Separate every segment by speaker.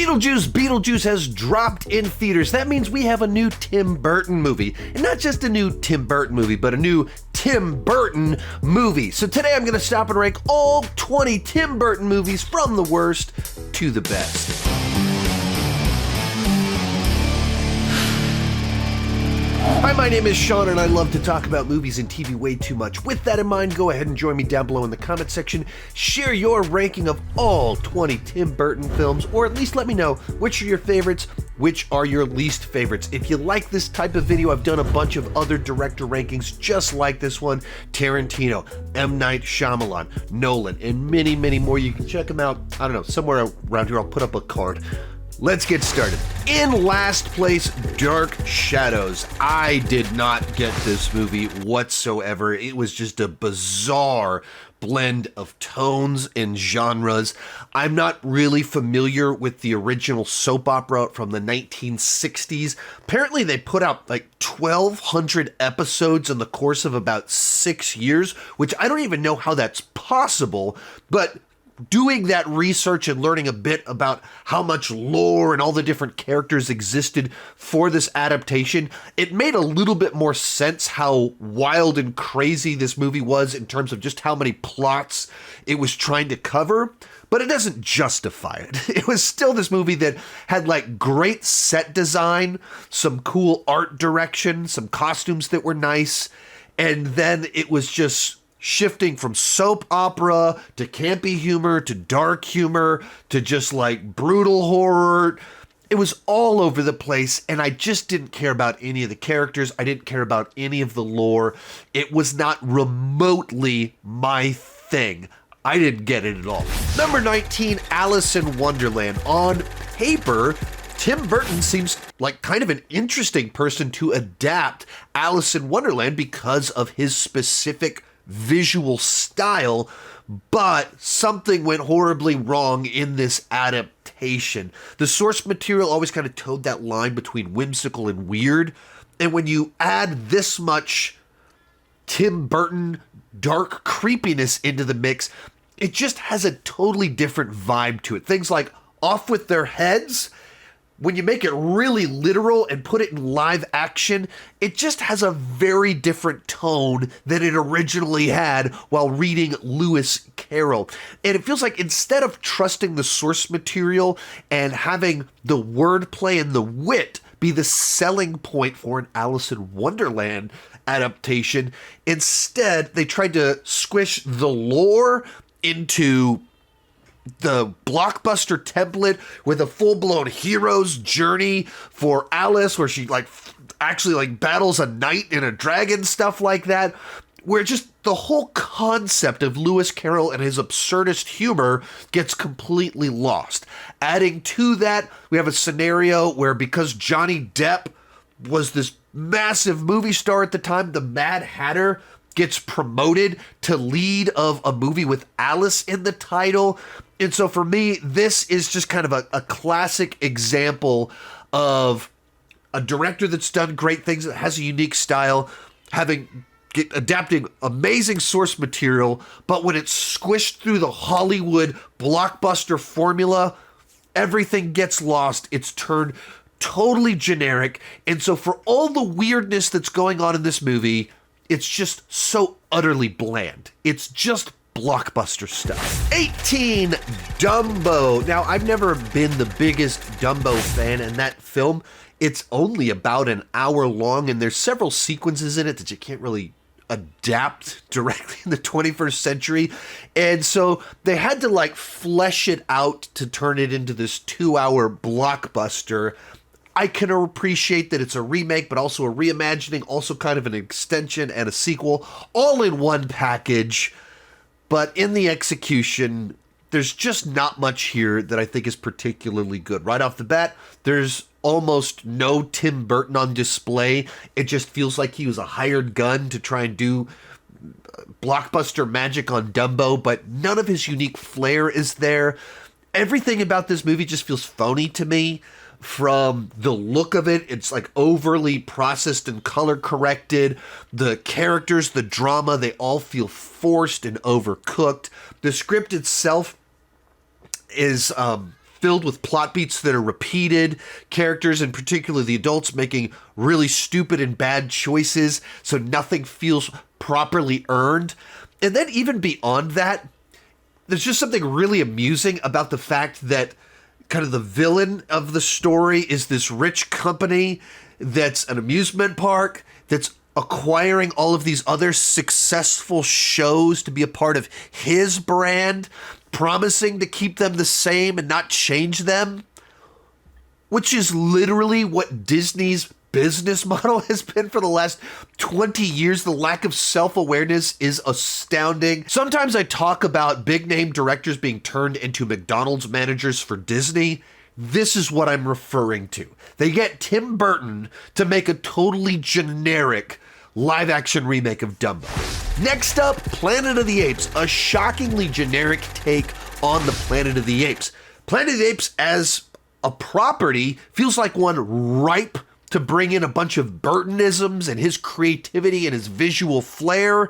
Speaker 1: Beetlejuice has dropped in theaters. That means we have a new Tim Burton movie. And not just a new Tim Burton movie, but a new Tim Burton movie. So today I'm going to stop and rank all 20 Tim Burton movies from the worst to the best. Hi, my name is Sean, and I love to talk about movies and TV way too much. With that in mind, go ahead and join me down below in the comment section. Share your ranking of all 20 Tim Burton films, or at least let me know which are your favorites, which are your least favorites. If you like this type of video, I've done a bunch of other director rankings just like this one. Tarantino, M. Night Shyamalan, Nolan, and many, many more. You can check them out, I don't know, somewhere around here. I'll put up a card. Let's get started. In last place, Dark Shadows. I did not get this movie whatsoever. It was just a bizarre blend of tones and genres. I'm not really familiar with the original soap opera from the 1960s. Apparently they put out like 1,200 episodes in the course of about 6 years, which I don't even know how that's possible, but doing that research and learning a bit about how much lore and all the different characters existed for this adaptation, it made a little bit more sense how wild and crazy this movie was in terms of just how many plots it was trying to cover, but it doesn't justify it. It was still this movie that had like great set design, some cool art direction, some costumes that were nice, and then it was just shifting from soap opera to campy humor to dark humor to just like brutal horror. It was all over the place, and I just didn't care about any of the characters. I didn't care about any of the lore. It was not remotely my thing. I didn't get it at all. Number 19, Alice in Wonderland. On paper, Tim Burton seems like kind of an interesting person to adapt Alice in Wonderland because of his specific visual style, but something went horribly wrong in this adaptation. The source material always kind of towed that line between whimsical and weird, and when you add this much Tim Burton dark creepiness into the mix, it just has a totally different vibe to it. Things like Off with Their Heads, when you make it really literal and put it in live action, it just has a very different tone than it originally had while reading Lewis Carroll. And it feels like instead of trusting the source material and having the wordplay and the wit be the selling point for an Alice in Wonderland adaptation, instead they tried to squish the lore into the blockbuster template with a full-blown hero's journey for Alice, where she actually battles a knight and a dragon, stuff like that, where just the whole concept of Lewis Carroll and his absurdist humor gets completely lost. Adding to that, we have a scenario where, because Johnny Depp was this massive movie star at the time, the Mad Hatter gets promoted to lead of a movie with Alice in the title. And so for me, this is just kind of a classic example of a director that's done great things, that has a unique style, adapting amazing source material, but when it's squished through the Hollywood blockbuster formula, everything gets lost. It's turned totally generic. And so for all the weirdness that's going on in this movie, it's just so utterly bland. It's just blockbuster stuff. 18, Dumbo. Now, I've never been the biggest Dumbo fan, and that film, it's only about an hour long, and there's several sequences in it that you can't really adapt directly in the 21st century. And so they had to flesh it out to turn it into this 2-hour blockbuster. I can appreciate that it's a remake, but also a reimagining, also kind of an extension and a sequel, all in one package. But in the execution, there's just not much here that I think is particularly good. Right off the bat, there's almost no Tim Burton on display. It just feels like he was a hired gun to try and do blockbuster magic on Dumbo, but none of his unique flair is there. Everything about this movie just feels phony to me. From the look of it, it's overly processed and color corrected. The characters, the drama, they all feel forced and overcooked. The script itself is filled with plot beats that are repeated, characters, in particular the adults, making really stupid and bad choices, so nothing feels properly earned. And then even beyond that, there's just something really amusing about the fact that kind of the villain of the story is this rich company that's an amusement park that's acquiring all of these other successful shows to be a part of his brand, promising to keep them the same and not change them, which is literally what Disney's business model has been for the last 20 years. The lack of self-awareness is astounding. Sometimes I talk about big-name directors being turned into McDonald's managers for Disney. This is what I'm referring to. They get Tim Burton to make a totally generic live-action remake of Dumbo. Next up, Planet of the Apes, a shockingly generic take on the Planet of the Apes. Planet of the Apes as a property feels like one ripe to bring in a bunch of Burtonisms and his creativity and his visual flair.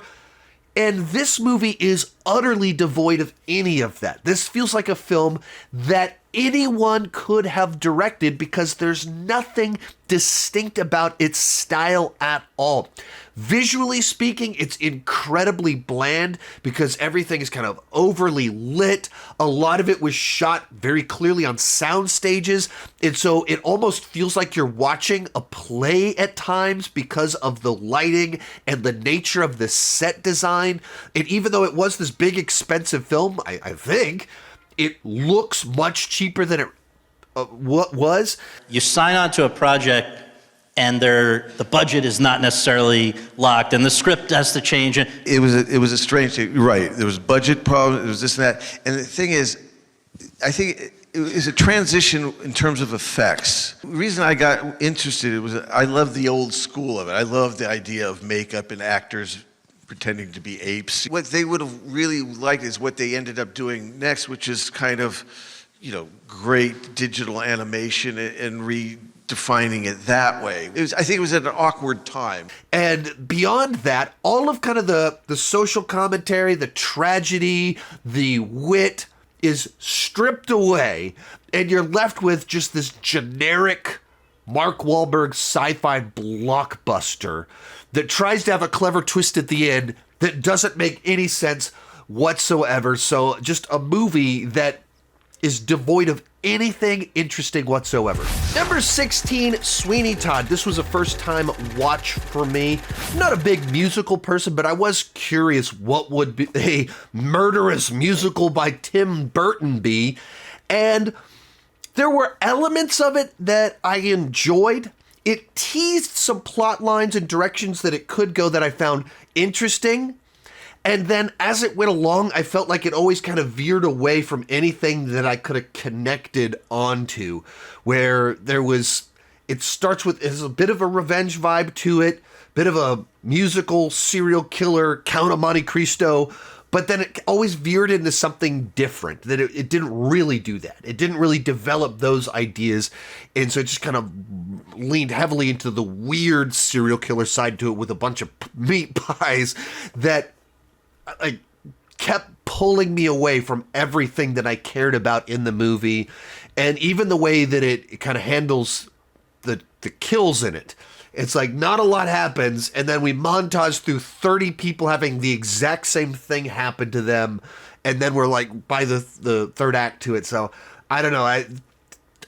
Speaker 1: And this movie is utterly devoid of any of that. This feels like a film that anyone could have directed because there's nothing distinct about its style at all. Visually speaking, it's incredibly bland because everything is kind of overly lit. A lot of it was shot very clearly on sound stages, and so it almost feels like you're watching a play at times because of the lighting and the nature of the set design. And even though it was this big, expensive film, I think, it looks much cheaper than it was.
Speaker 2: You sign on to a project and the budget is not necessarily locked, and the script has to change.
Speaker 3: It was a strange thing. You're right. There was budget problems. There was this and that. And the thing is, I think it was a transition in terms of effects. The reason I got interested was I love the old school of it. I love the idea of makeup and actors pretending to be apes. What they would have really liked is what they ended up doing next, which is kind of, great digital animation and redefining it that way. I think it was at an awkward time.
Speaker 1: And beyond that, all of kind of the social commentary, the tragedy, the wit is stripped away, and you're left with just this generic Mark Wahlberg sci-fi blockbuster that tries to have a clever twist at the end that doesn't make any sense whatsoever. So just a movie that is devoid of anything interesting whatsoever. Number 16, Sweeney Todd. This was a first-time watch for me. I'm not a big musical person, but I was curious what would be a murderous musical by Tim Burton be. And there were elements of it that I enjoyed. It teased some plot lines and directions that it could go that I found interesting. And then as it went along, I felt like it always kind of veered away from anything that I could have connected onto, where it starts with, there's a bit of a revenge vibe to it, bit of a musical serial killer, Count of Monte Cristo, but then it always veered into something different, that it didn't really do that. It didn't really develop those ideas, and so it just kind of leaned heavily into the weird serial killer side to it with a bunch of meat pies that kept pulling me away from everything that I cared about in the movie, and even the way that it kind of handles the kills in it. It's like not a lot happens, and then we montage through 30 people having the exact same thing happen to them, and then we're like by the third act to it. So I don't know.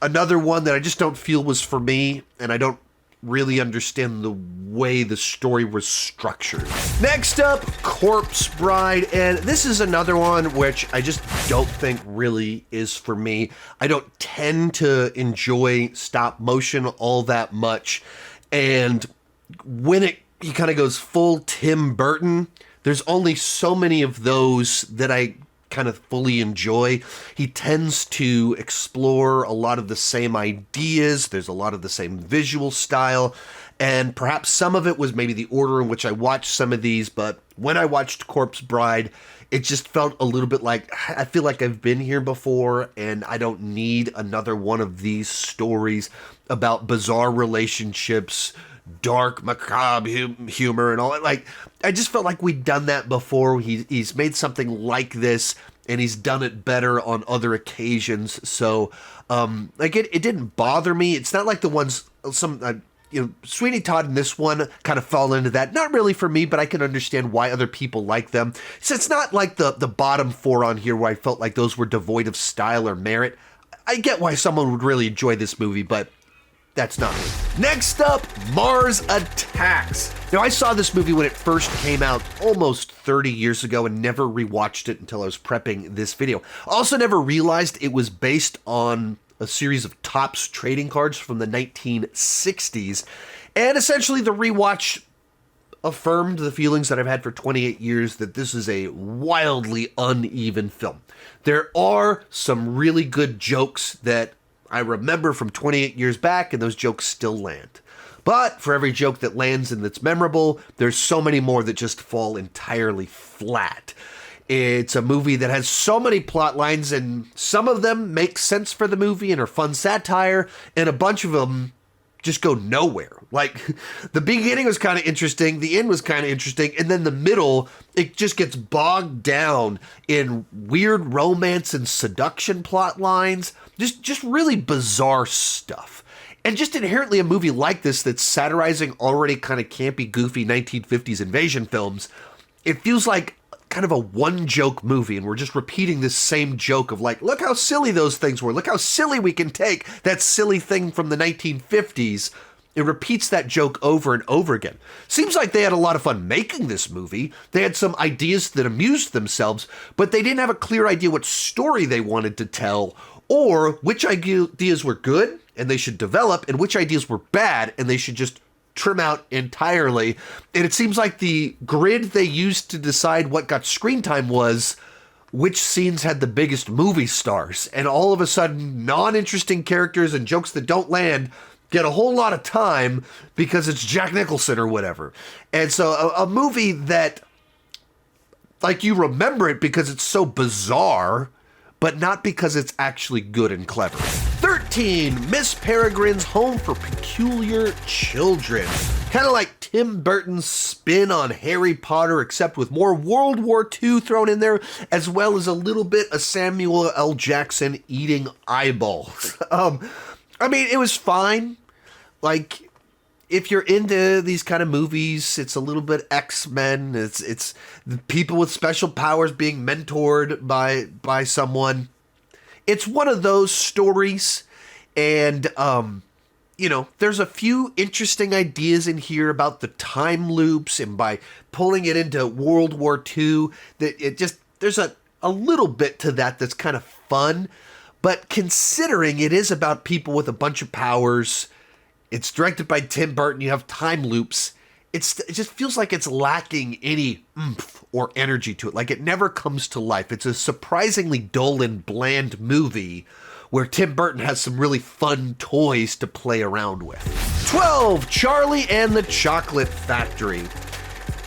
Speaker 1: Another one that I just don't feel was for me, and I don't really understand the way the story was structured. Next up, Corpse Bride, and this is another one which I just don't think really is for me. I don't tend to enjoy stop motion all that much, and when he kind of goes full Tim Burton, there's only so many of those that I kind of fully enjoy. He tends to explore a lot of the same ideas. There's a lot of the same visual style, and perhaps some of it was maybe the order in which I watched some of these, but when I watched Corpse Bride, it just felt a little bit like, I feel like I've been here before, and I don't need another one of these stories about bizarre relationships, dark, macabre humor and all that. Like, I just felt like we'd done that before. He's made something like this, and he's done it better on other occasions. So, it didn't bother me. It's not like the ones, Sweeney Todd and this one kind of fall into that. Not really for me, but I can understand why other people like them. So it's not like the bottom four on here where I felt like those were devoid of style or merit. I get why someone would really enjoy this movie, but that's not me. Next up, Mars Attacks. Now, I saw this movie when it first came out almost 30 years ago and never rewatched it until I was prepping this video. Also never realized it was based on a series of Topps trading cards from the 1960s. And essentially the rewatch affirmed the feelings that I've had for 28 years that this is a wildly uneven film. There are some really good jokes that I remember from 28 years back, and those jokes still land. But for every joke that lands and that's memorable, there's so many more that just fall entirely flat. It's a movie that has so many plot lines, and some of them make sense for the movie and are fun satire, and a bunch of them just go nowhere. Like, the beginning was kind of interesting, the end was kind of interesting, and then the middle, it just gets bogged down in weird romance and seduction plot lines. Just really bizarre stuff. And just inherently a movie like this that's satirizing already kind of campy, goofy 1950s invasion films, it feels like kind of a one-joke movie, and we're just repeating this same joke of like, look how silly those things were. Look how silly we can take that silly thing from the 1950s. It repeats that joke over and over again. Seems like they had a lot of fun making this movie. They had some ideas that amused themselves, but they didn't have a clear idea what story they wanted to tell, or which ideas were good and they should develop, and which ideas were bad and they should just trim out entirely. And it seems like the grid they used to decide what got screen time was which scenes had the biggest movie stars. And all of a sudden, non-interesting characters and jokes that don't land get a whole lot of time because it's Jack Nicholson or whatever. And so a movie that, like, you remember it because it's so bizarre, but not because it's actually good and clever. 13, Miss Peregrine's Home for Peculiar Children. Kind of like Tim Burton's spin on Harry Potter, except with more World War II thrown in there, as well as a little bit of Samuel L. Jackson eating eyeballs. It was fine. Like, if you're into these kind of movies, it's a little bit X-Men. It's people with special powers being mentored by someone. It's one of those stories, and there's a few interesting ideas in here about the time loops, and by pulling it into World War II, that there's a little bit to that that's kind of fun. But considering it is about people with a bunch of powers, it's directed by Tim Burton, you have time loops, it just feels like it's lacking any oomph or energy to it. Like, it never comes to life. It's a surprisingly dull and bland movie where Tim Burton has some really fun toys to play around with. 12, Charlie and the Chocolate Factory.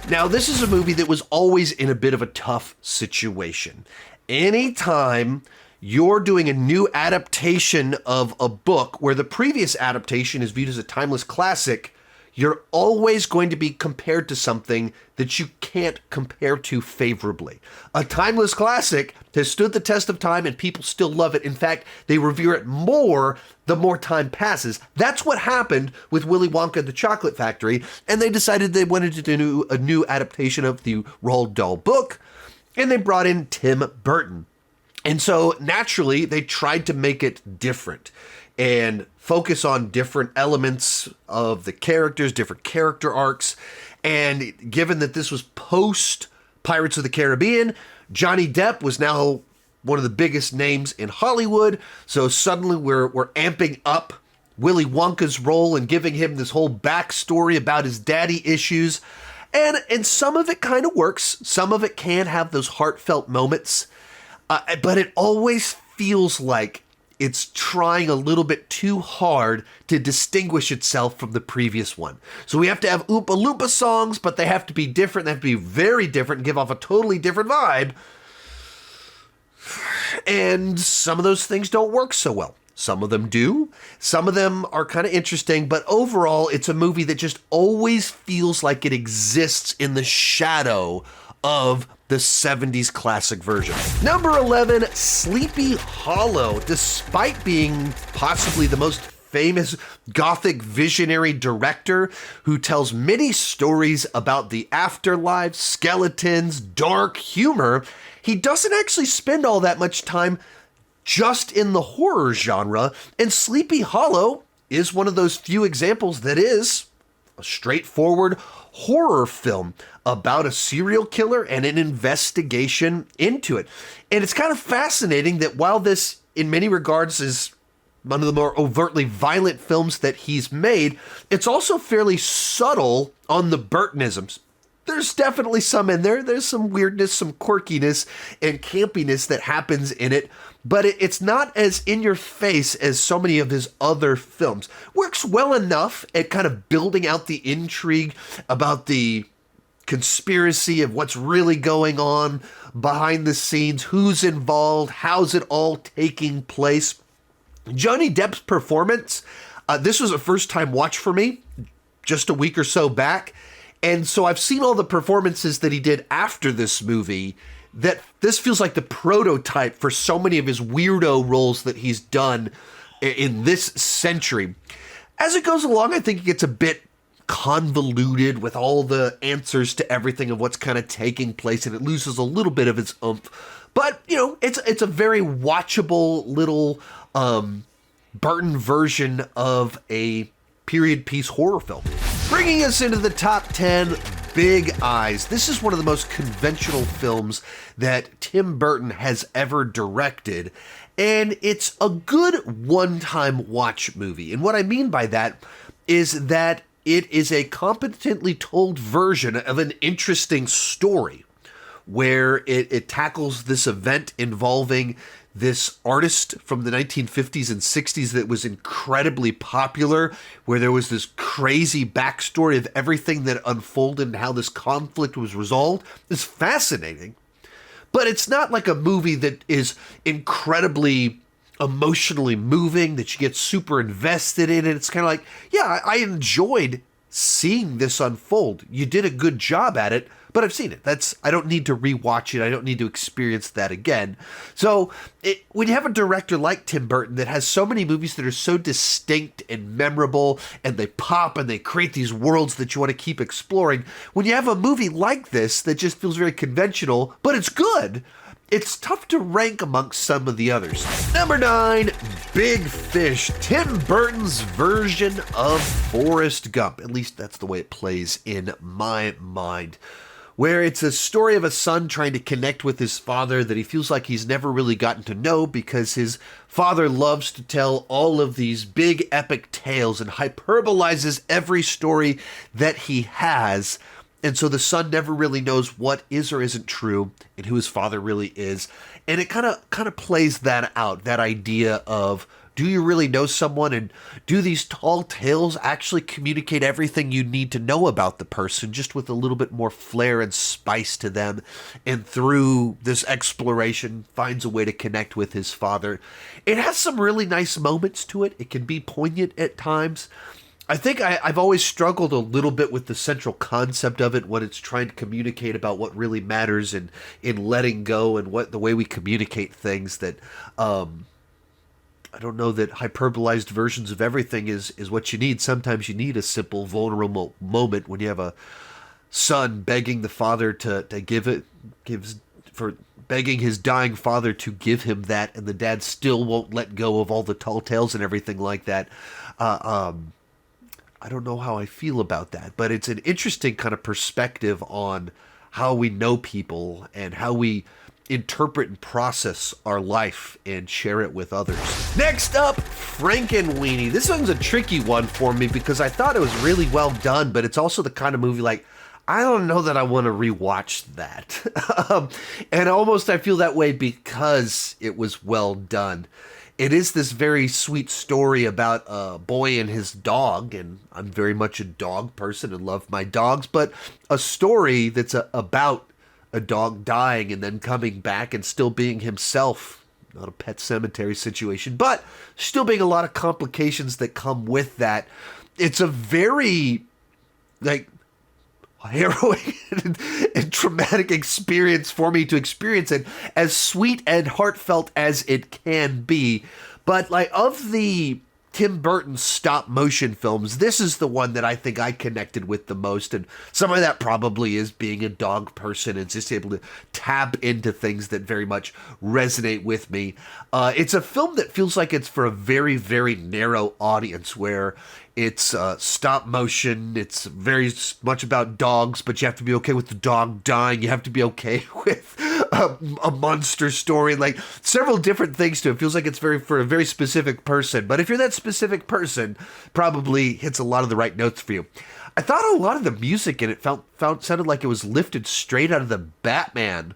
Speaker 1: Now, this is a movie that was always in a bit of a tough situation. Anytime you're doing a new adaptation of a book where the previous adaptation is viewed as a timeless classic, you're always going to be compared to something that you can't compare to favorably. A timeless classic has stood the test of time and people still love it. In fact, they revere it more the more time passes. That's what happened with Willy Wonka and the Chocolate Factory, and they decided they wanted to do a new adaptation of the Roald Dahl book, and they brought in Tim Burton. And so naturally, they tried to make it different and focus on different elements of the characters, different character arcs. And given that this was post Pirates of the Caribbean, Johnny Depp was now one of the biggest names in Hollywood. So suddenly we're amping up Willy Wonka's role and giving him this whole backstory about his daddy issues. And some of it kind of works. Some of it can have those heartfelt moments. But it always feels like it's trying a little bit too hard to distinguish itself from the previous one. So we have to have Oompa Loompa songs, but they have to be different. They have to be very different and give off a totally different vibe. And some of those things don't work so well. Some of them do. Some of them are kind of interesting, but overall, it's a movie that just always feels like it exists in the shadow of the 70s classic version. Number 11, Sleepy Hollow. Despite being possibly the most famous Gothic visionary director who tells many stories about the afterlife, skeletons, dark humor, he doesn't actually spend all that much time just in the horror genre, and Sleepy Hollow is one of those few examples that is a straightforward horror film about a serial killer and an investigation into it. And it's kind of fascinating that while this, in many regards, is one of the more overtly violent films that he's made, it's also fairly subtle on the Burtonisms. There's definitely some in there. There's some weirdness, some quirkiness, and campiness that happens in it, but it's not as in your face as so many of his other films. Works well enough at kind of building out the intrigue about the conspiracy of what's really going on behind the scenes, who's involved, how's it all taking place. Johnny Depp's performance, this was a first-time watch for me just a week or so back. And so I've seen all the performances that he did after this movie, that this feels like the prototype for so many of his weirdo roles that he's done in this century. As it goes along, I think it gets a bit convoluted with all the answers to everything of what's kind of taking place, and it loses a little bit of its oomph. But, you know, it's a very watchable little Burton version of a period piece horror film. Bringing us into the top 10, Big Eyes. This is one of the most conventional films that Tim Burton has ever directed, and it's a good one-time watch movie. And what I mean by that is that it is a competently told version of an interesting story where it tackles this event involving this artist from the 1950s and 60s that was incredibly popular, where there was this crazy backstory of everything that unfolded and how this conflict was resolved. It's fascinating. But it's not like a movie that is incredibly emotionally moving, that you get super invested in. And it's kind of like, yeah, I enjoyed seeing this unfold. You did a good job at it, but I've seen it. I don't need to rewatch it. I don't need to experience that again. So when you have a director like Tim Burton that has so many movies that are so distinct and memorable, and they pop and they create these worlds that you want to keep exploring, when you have a movie like this that just feels very conventional, but it's good, it's tough to rank amongst some of the others. Number 9, Big Fish, Tim Burton's version of Forrest Gump. At least that's the way it plays in my mind, where it's a story of a son trying to connect with his father that he feels like he's never really gotten to know because his father loves to tell all of these big epic tales and hyperbolizes every story that he has. And so the son never really knows what is or isn't true and who his father really is. And it kind of plays that out, that idea of, do you really know someone, and do these tall tales actually communicate everything you need to know about the person, just with a little bit more flair and spice to them? And through this exploration, finds a way to connect with his father. It has some really nice moments to it. It can be poignant at times. I think I've always struggled a little bit with the central concept of it, when it's trying to communicate about what really matters in letting go and what the way we communicate things. That I don't know that hyperbolized versions of everything is what you need. Sometimes you need a simple, vulnerable moment when you have a son begging the father begging his dying father to give him that, and the dad still won't let go of all the tall tales and everything like that. I don't know how I feel about that, but it's an interesting kind of perspective on how we know people and how we interpret and process our life and share it with others. Next up, Frankenweenie. This one's a tricky one for me because I thought it was really well done, but it's also the kind of movie like, I don't know that I want to rewatch that. And almost I feel that way because it was well done. It is this very sweet story about a boy and his dog, and I'm very much a dog person and love my dogs, but a story that's about a dog dying and then coming back and still being himself. Not a Pet Cemetery situation, but still being a lot of complications that come with that. It's a very, harrowing and traumatic experience for me to experience it, as sweet and heartfelt as it can be. But like, of the Tim Burton stop motion films, this is the one that I think I connected with the most, and some of that probably is being a dog person and just able to tap into things that very much resonate with me. It's a film that feels like it's for a very, very narrow audience, where it's stop motion. It's very much about dogs, but you have to be okay with the dog dying. You have to be okay with a monster story, like several different things to it. It feels like it's for a very specific person. But if you're that specific person, probably hits a lot of the right notes for you. I thought a lot of the music in it sounded like it was lifted straight out of the Batman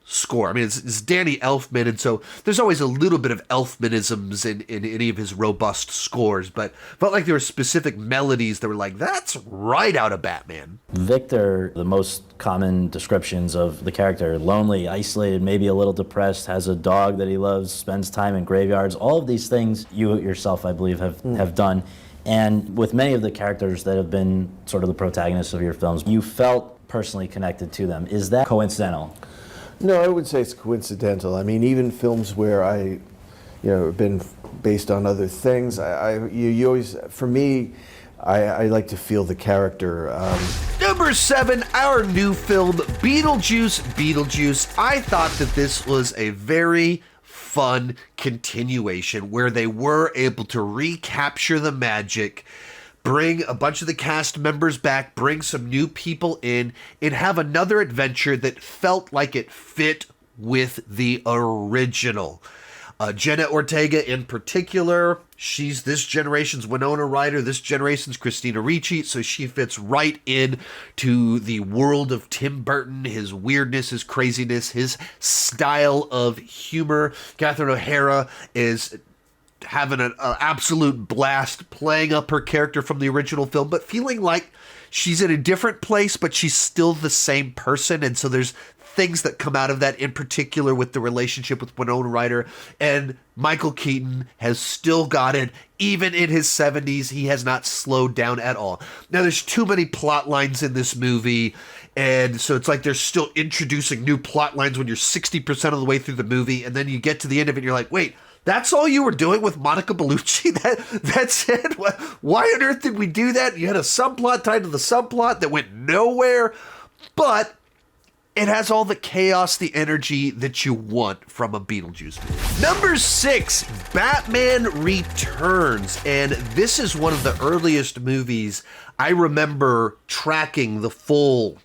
Speaker 1: score. I mean, it's Danny Elfman, and so there's always a little bit of Elfmanisms in any of his robust scores, but felt like there were specific melodies that were like, that's right out of Batman.
Speaker 4: Victor, the most common descriptions of the character: lonely, isolated, maybe a little depressed, has a dog that he loves, spends time in graveyards. All of these things you yourself, I believe, have done. And with many of the characters that have been sort of the protagonists of your films, you felt personally connected to them. Is that coincidental?
Speaker 5: No, I wouldn't say it's coincidental. I mean, even films where have been based on other things, you always, for me, I like to feel the character.
Speaker 1: Number 7, our new film, Beetlejuice Beetlejuice. I thought that this was a very fun continuation where they were able to recapture the magic, bring a bunch of the cast members back, bring some new people in, and have another adventure that felt like it fit with the original. Jenna Ortega in particular, she's this generation's Winona Ryder, this generation's Christina Ricci, so she fits right in to the world of Tim Burton, his weirdness, his craziness, his style of humor. Catherine O'Hara is having an absolute blast playing up her character from the original film, but feeling like she's in a different place, but she's still the same person. And so there's things that come out of that, in particular with the relationship with Winona Ryder. And Michael Keaton has still got it. Even in his 70s, he has not slowed down at all. Now, there's too many plot lines in this movie, and so it's like they're still introducing new plot lines when you're 60% of the way through the movie, and then you get to the end of it and you're like, wait, that's all you were doing with Monica Bellucci? That's it? Why on earth did we do that? You had a subplot tied to the subplot that went nowhere, but it has all the chaos, the energy that you want from a Beetlejuice movie. Number 6, Batman Returns. And this is one of the earliest movies I remember tracking the full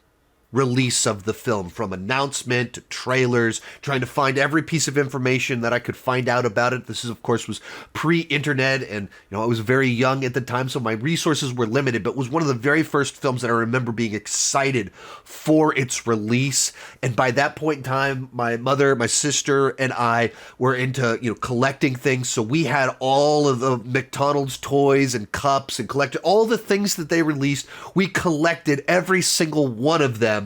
Speaker 1: release of the film, from announcement to trailers, trying to find every piece of information that I could find out about it. This is, of course, was pre-internet, and I was very young at the time, so my resources were limited, but it was one of the very first films that I remember being excited for its release. And by that point in time, my mother, my sister, and I were into collecting things, so we had all of the McDonald's toys and cups and collected all the things that they released. We collected every single one of them.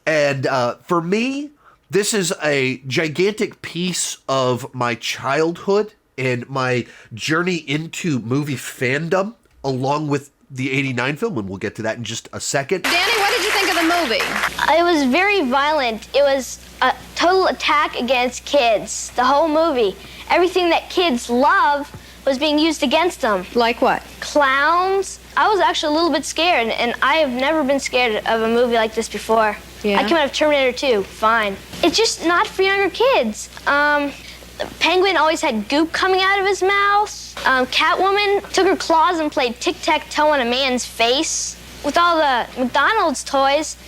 Speaker 1: And for me, this is a gigantic piece of my childhood and my journey into movie fandom, along with the '89 film, and we'll get to that in just a second.
Speaker 6: Danny, what did you think of the movie?
Speaker 7: It was very violent. It was a total attack against kids, the whole movie. Everything that kids love was being used against them.
Speaker 6: Like what?
Speaker 7: Clowns. I was actually a little bit scared, and I have never been scared of a movie like this before.
Speaker 6: Yeah?
Speaker 7: I came out of Terminator 2, fine. It's just not for younger kids. Penguin always had goop coming out of his mouth. Catwoman took her claws and played tic-tac-toe on a man's face. With all the McDonald's toys,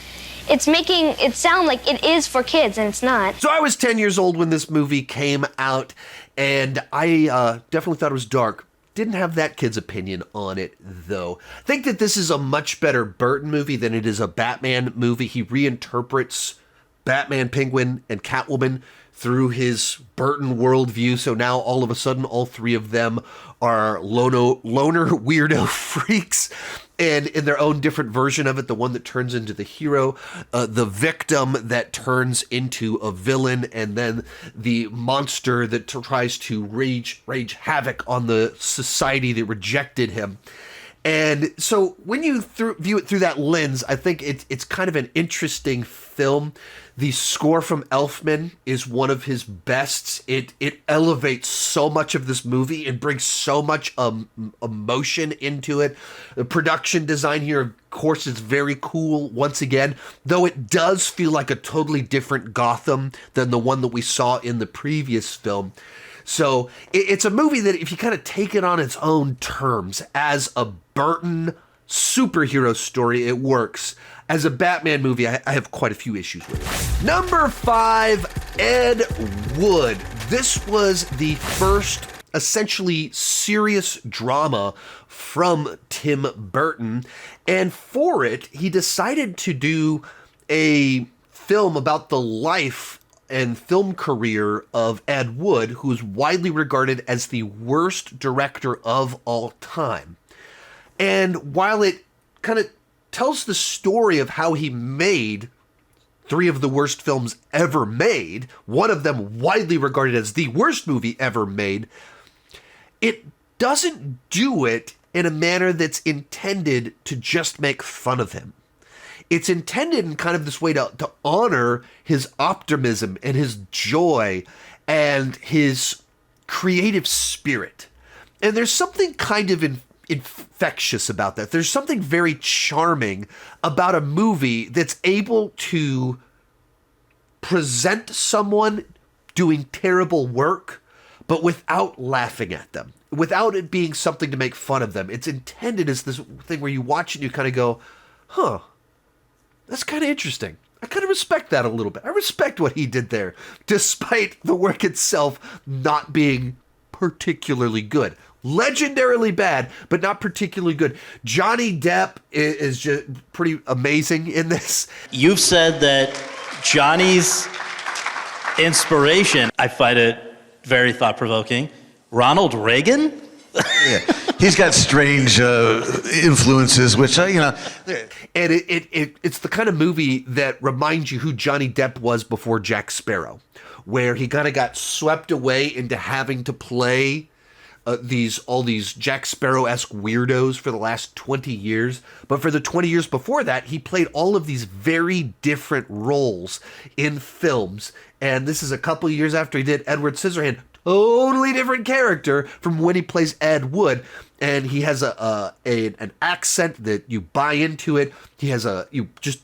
Speaker 7: it's making it sound like it is for kids, and it's not.
Speaker 1: So I was 10 years old when this movie came out, and I definitely thought it was dark. Didn't have that kid's opinion on it, though. I think that this is a much better Burton movie than it is a Batman movie. He reinterprets Batman, Penguin, and Catwoman through his Burton worldview. So now all of a sudden, all three of them are loner weirdo freaks, and in their own different version of it, the one that turns into the hero, the victim that turns into a villain, and then the monster that tries to rage havoc on the society that rejected him. And so when you view it through that lens, I think it's kind of an interesting film. The score from Elfman is one of his bests. It elevates so much of this movie and brings so much emotion into it. The production design here, of course, is very cool once again, though it does feel like a totally different Gotham than the one that we saw in the previous film. So it's a movie that if you kind of take it on its own terms as a Burton superhero story, it works. As a Batman movie, I have quite a few issues with it. Number 5, Ed Wood. This was the first essentially serious drama from Tim Burton. And for it, he decided to do a film about the life and film career of Ed Wood, who is widely regarded as the worst director of all time. And while it kind of tells the story of how he made 3 of the worst films ever made, one of them widely regarded as the worst movie ever made, it doesn't do it in a manner that's intended to just make fun of him. It's intended in kind of this way to honor his optimism and his joy and his creative spirit. And there's something kind of infectious about that. There's something very charming about a movie that's able to present someone doing terrible work, but without laughing at them, without it being something to make fun of them. It's intended as this thing where you watch it and you kind of go, huh, that's kind of interesting. I kind of respect that a little bit. I respect what he did there, despite the work itself not being particularly good. Legendarily bad, but not particularly good. Johnny Depp is just pretty amazing in this.
Speaker 2: You've said that Johnny's inspiration, I find it very thought-provoking. Ronald Reagan?
Speaker 3: Yeah, he's got strange influences, which, you know.
Speaker 1: And it's the kind of movie that reminds you who Johnny Depp was before Jack Sparrow, where he kind of got swept away into having to play all these Jack Sparrow-esque weirdos for the last 20 years. But for the 20 years before that, he played all of these very different roles in films. And this is a couple of years after he did Edward Scissorhands, totally different character from when he plays Ed Wood. And he has an accent that you buy into it. You just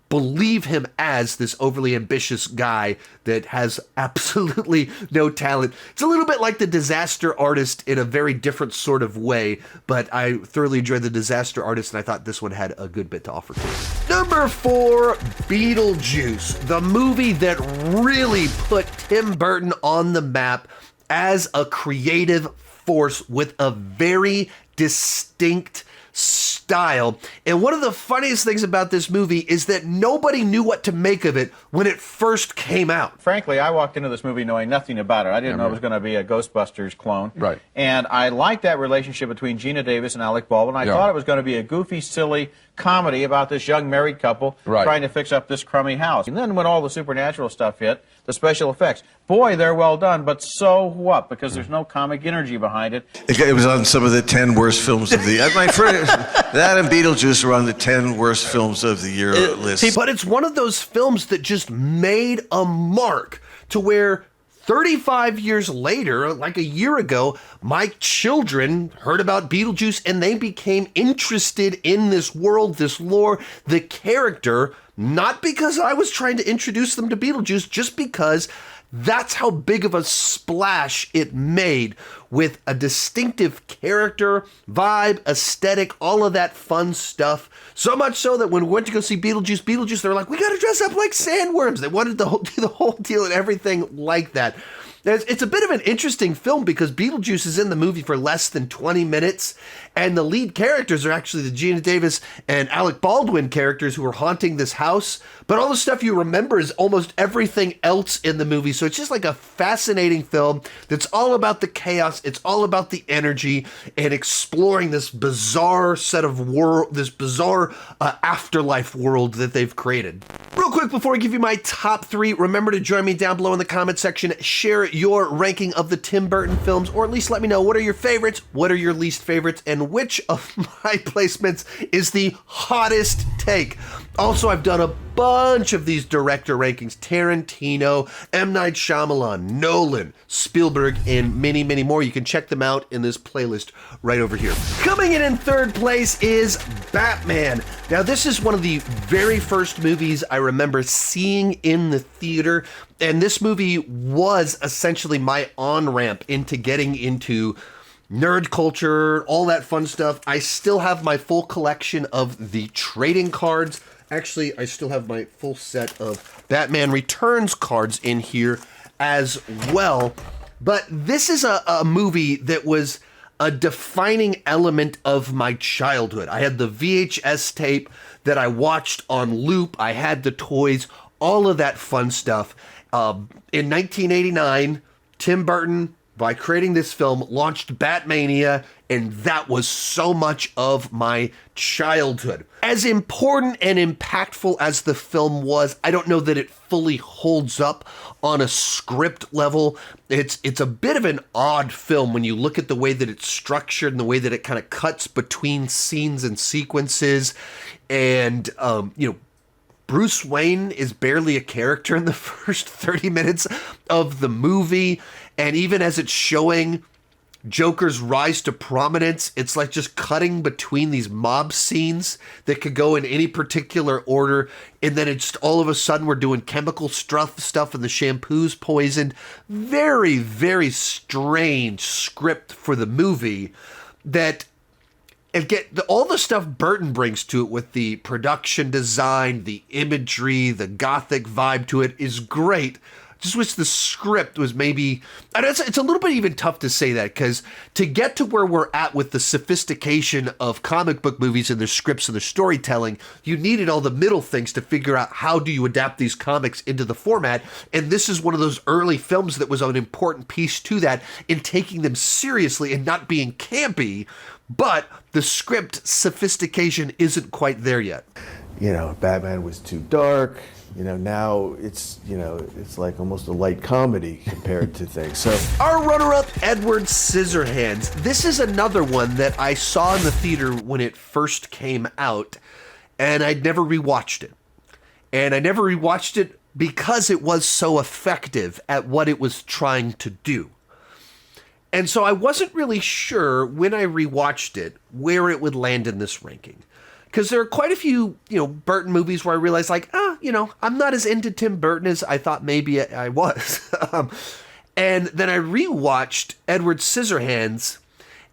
Speaker 1: believe him as this overly ambitious guy that has absolutely no talent. It's a little bit like The Disaster Artist in a very different sort of way, but I thoroughly enjoyed The Disaster Artist, and I thought this one had a good bit to offer too. Number 4, Beetlejuice, the movie that really put Tim Burton on the map as a creative force with a very distinct style. And one of the funniest things about this movie is that nobody knew what to make of it when it first came out.
Speaker 8: Frankly, I walked into this movie knowing nothing about it. I didn't know it was going to be a Ghostbusters clone.
Speaker 9: Right.
Speaker 8: And I liked that relationship between Gina Davis and Alec Baldwin. I thought it was going to be a goofy, silly comedy about this young married couple trying to fix up this crummy house. And then when all the supernatural stuff hit, the special effects, boy, they're well done, but so what? Because there's no comic energy behind it.
Speaker 3: It was on some of the 10 worst films of the... my friend, that and Beetlejuice were on the 10 worst films of the year list.
Speaker 1: But it's one of those films that just made a mark to where 35 years later, like a year ago, my children heard about Beetlejuice and they became interested in this world, this lore, the character, not because I was trying to introduce them to Beetlejuice, just because that's how big of a splash it made, with a distinctive character, vibe, aesthetic, all of that fun stuff. So much so that when we went to go see Beetlejuice, they were like, we got to dress up like sandworms. They wanted to do the whole deal and everything like that. It's a bit of an interesting film because Beetlejuice is in the movie for less than 20 minutes, and the lead characters are actually the Gina Davis and Alec Baldwin characters who are haunting this house. But all the stuff you remember is almost everything else in the movie. So it's just like a fascinating film that's all about the chaos. It's all about the energy and exploring this bizarre set of this bizarre afterlife world that they've created. Real quick quick before I give you my top 3, remember to join me down below in the comment section. Share your ranking of the Tim Burton films, or at least let me know what are your favorites, what are your least favorites, and which of my placements is the hottest take. Also, I've done a bunch of these director rankings: Tarantino, M. Night Shyamalan, Nolan, Spielberg, and many, many more. You can check them out in this playlist right over here. Coming in third place is Batman. Now, this is one of the very first movies I remember seeing in the theater, and this movie was essentially my on-ramp into getting into nerd culture, all that fun stuff. I still have my full collection of the trading cards. Actually, I still have my full set of Batman Returns cards in here as well. But this is a movie that was a defining element of my childhood. I had the VHS tape that I watched on loop. I had the toys, all of that fun stuff. In 1989, Tim Burton, by creating this film, launched Batmania, and that was so much of my childhood. As important and impactful as the film was, I don't know that it fully holds up on a script level. It's a bit of an odd film when you look at the way that it's structured and the way that it kind of cuts between scenes and sequences. And, Bruce Wayne is barely a character in the first 30 minutes of the movie. And even as it's showing Joker's rise to prominence, it's like just cutting between these mob scenes that could go in any particular order. And then it's all of a sudden we're doing chemical stuff and the shampoo's poisoned. Very, very strange script for the movie that, again, all the stuff Burton brings to it with the production design, the imagery, the gothic vibe to it is great. Just wish the script was maybe, and it's a little bit even tough to say that, because to get to where we're at with the sophistication of comic book movies and their scripts and their storytelling, you needed all the middle things to figure out how do you adapt these comics into the format. And this is one of those early films that was an important piece to that, in taking them seriously and not being campy, but the script sophistication isn't quite there yet.
Speaker 5: Batman was too dark. Now it's like almost a light comedy compared to things. So
Speaker 1: our runner-up, Edward Scissorhands. This is another one that I saw in the theater when it first came out, and I'd never rewatched it. And I never rewatched it because it was so effective at what it was trying to do. And so I wasn't really sure when I rewatched it where it would land in this ranking. Because there are quite a few, Burton movies where I realized, I'm not as into Tim Burton as I thought maybe I was. And then I rewatched Edward Scissorhands,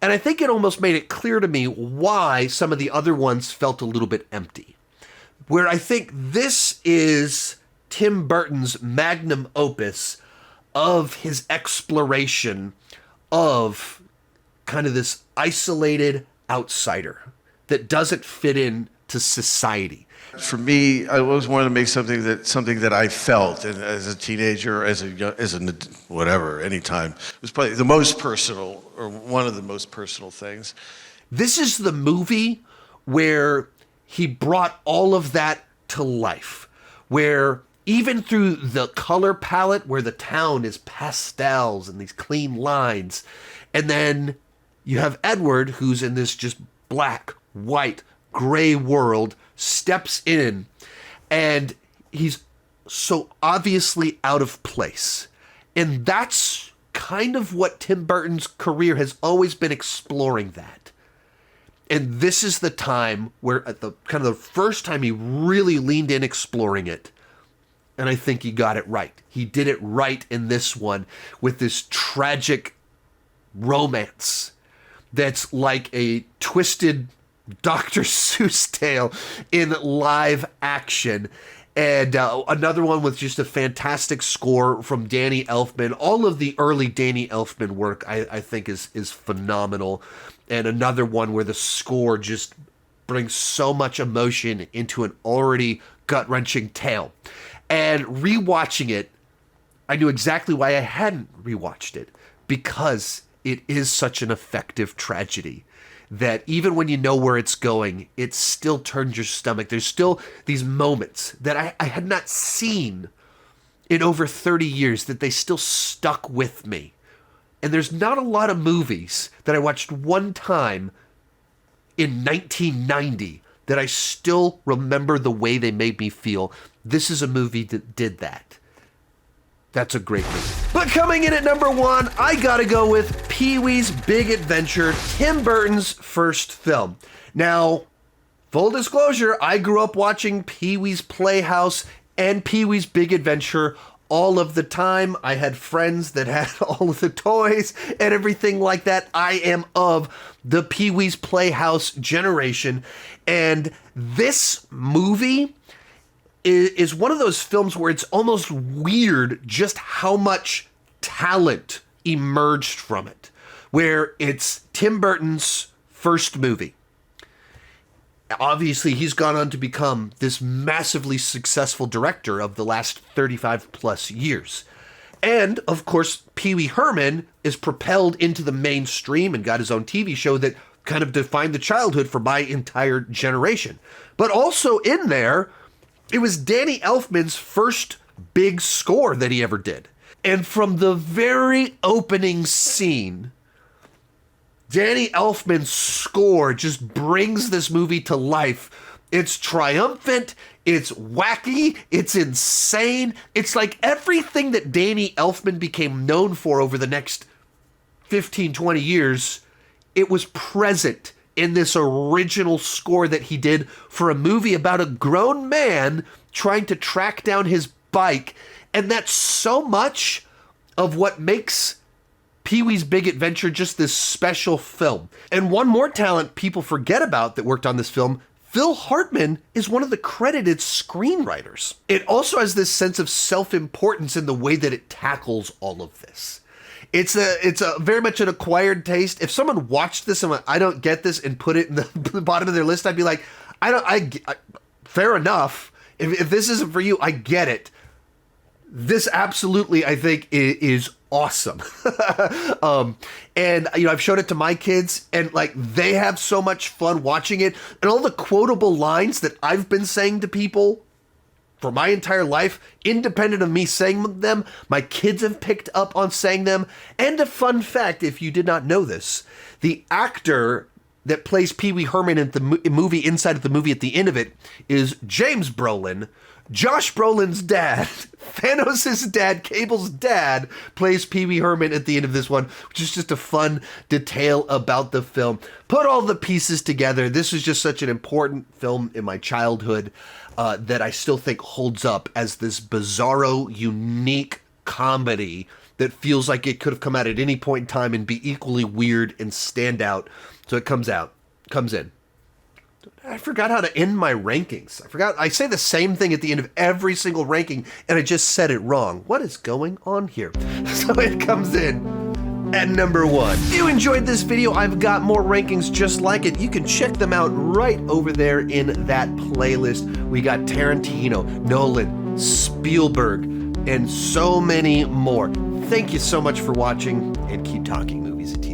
Speaker 1: and I think it almost made it clear to me why some of the other ones felt a little bit empty. Where I think this is Tim Burton's magnum opus of his exploration of kind of this isolated outsider that doesn't fit in to society.
Speaker 3: For me, I always wanted to make something that I felt, and as a teenager, anytime. It was probably the most personal, or one of the most personal things.
Speaker 1: This is the movie where he brought all of that to life, where even through the color palette, where the town is pastels and these clean lines, and then you have Edward, who's in this just black, white, gray world, steps in, and he's so obviously out of place. And that's kind of what Tim Burton's career has always been, exploring that. And this is the time where, at the kind of the first time, he really leaned in exploring it. And I think he got it right. He did it right in this one, with this tragic romance that's like a twisted Dr. Seuss tale in live action. And another one with just a fantastic score from Danny Elfman. All of the early Danny Elfman work, I think, is phenomenal. And another one where the score just brings so much emotion into an already gut-wrenching tale. And rewatching it, I knew exactly why I hadn't rewatched it. Because it is such an effective tragedy. that even when you know where it's going, it still turns your stomach. There's still these moments that I had not seen in over 30 years that they still stuck with me. And there's not a lot of movies that I watched one time in 1990 that I still remember the way they made me feel. This is a movie that did that. That's a great movie. But coming in at number 1, I gotta go with Pee-wee's Big Adventure, Tim Burton's first film. Now, full disclosure, I grew up watching Pee-wee's Playhouse and Pee-wee's Big Adventure all of the time. I had friends that had all of the toys and everything like that. I am of the Pee-wee's Playhouse generation. And this movie is one of those films where it's almost weird just how much talent emerged from it. Where it's Tim Burton's first movie. Obviously, he's gone on to become this massively successful director of the last 35 plus years. And, of course, Pee-wee Herman is propelled into the mainstream and got his own TV show that kind of defined the childhood for my entire generation. But also in there, it was Danny Elfman's first big score that he ever did. And from the very opening scene, Danny Elfman's score just brings this movie to life. It's triumphant, it's wacky, it's insane. It's like everything that Danny Elfman became known for over the next 15, 20 years, it was present in this original score that he did for a movie about a grown man trying to track down his bike. And that's so much of what makes Pee-wee's Big Adventure just this special film. And one more talent people forget about that worked on this film, Phil Hartman is one of the credited screenwriters. It also has this sense of self-importance in the way that it tackles all of this. It's a very much an acquired taste. If someone watched this and went, I don't get this, and put it in the bottom of their list, I'd be like, fair enough. If this isn't for you, I get it. This absolutely, I think, is awesome. And, I've showed it to my kids, and, they have so much fun watching it. And all the quotable lines that I've been saying to people for my entire life, independent of me saying them, my kids have picked up on saying them. And a fun fact, if you did not know this, the actor that plays Pee-wee Herman in the movie, inside of the movie at the end of it, is James Brolin. Josh Brolin's dad, Thanos' dad, Cable's dad, plays Pee-wee Herman at the end of this one, which is just a fun detail about the film. Put all the pieces together. This was just such an important film in my childhood that I still think holds up as this bizarro, unique comedy that feels like it could have come out at any point in time and be equally weird and stand out. So it comes in. I forgot how to end my rankings. I say the same thing at the end of every single ranking, and I just said it wrong. What is going on here? So it comes in at number 1. If you enjoyed this video, I've got more rankings just like it. You can check them out right over there in that playlist. We got Tarantino, Nolan, Spielberg, and so many more. Thank you so much for watching, and keep talking movies and TV.